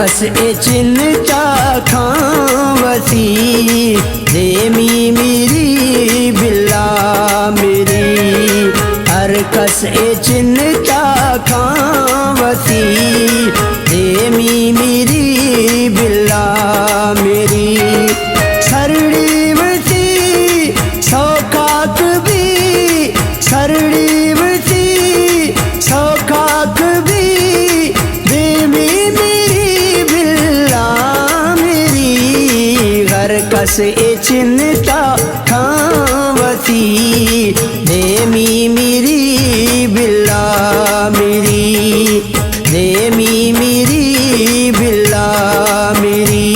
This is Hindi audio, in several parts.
कस ए चिंता खावसी देमी मेरी बिल्ला मेरी हर कस ए चिंता खावसी देमी मेरी बिल्ला मेरी सरड़ी वसी सौकाक भी सरड़ी वसी सौकाक भी देमी मेरी बिल्ला मेरी हर कस ए चिंता खावसी देमी मेरी बिल्ला मेरी देमी मेरी बिल्ला मेरी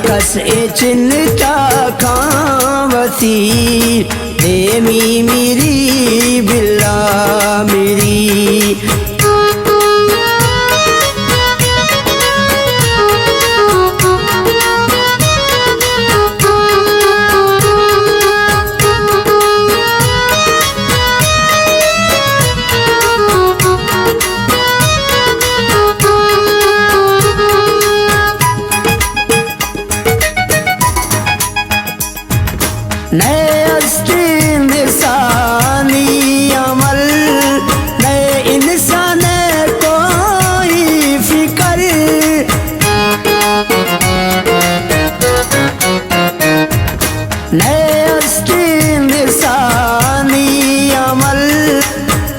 कस ए चिंता खावसी देमी मेरी बिल्ला मेरी नए अस्तिन सानी अमल नए इंसान कोई फिकर नए अस्तिन सानी अमल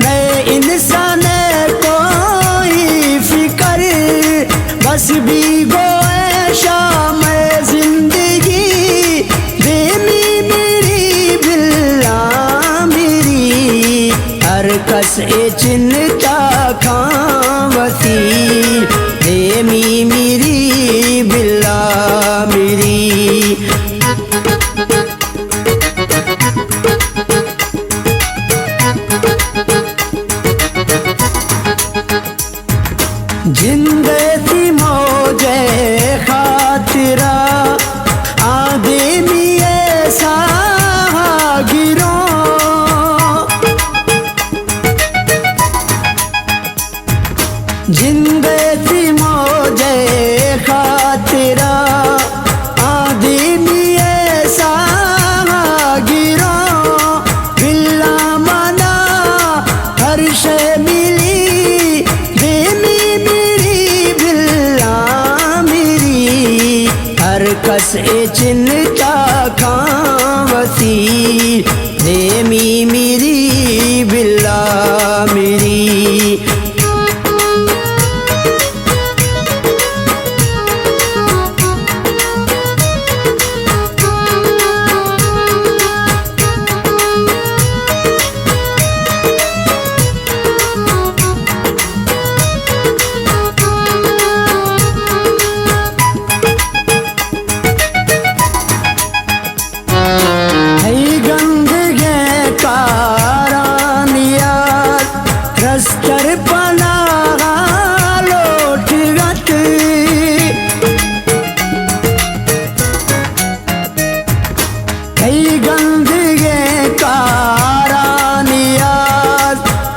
नए इंसान कोई फिकर बस भी गोए शाम जिंदगी कस ए चिंता खावसी देमी मेरी बिल्ला मेरी जिंदे थी मौजे खातिरा आदमी ऐसा गिरो जिंदे थी मौजे खातिरा आदमी ऐसा गिरो बिल्ला मना हर शे मिली देमी मेरी बिल्ला मेरी हर कस ए चिंता खावसी देमी मेरी बिल्ला मेरी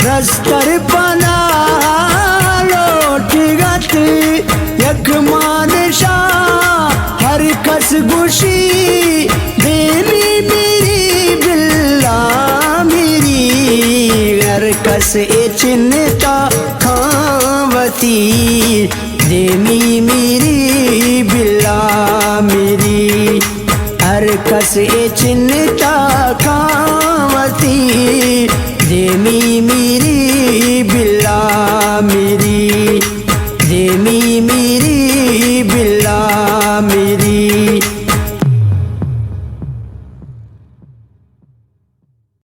रस्तर पना लोटगत यक मानशाह हर कस गुशी देमी मेरी बिल्ला मेरी हर कस ए चिंता खावसी देमी मेरी बिल्ला मेरी हर कस ए चिंता खावसी देमी मेरी बिल्ला मेरी नी मेरी बिल्ला मेरी।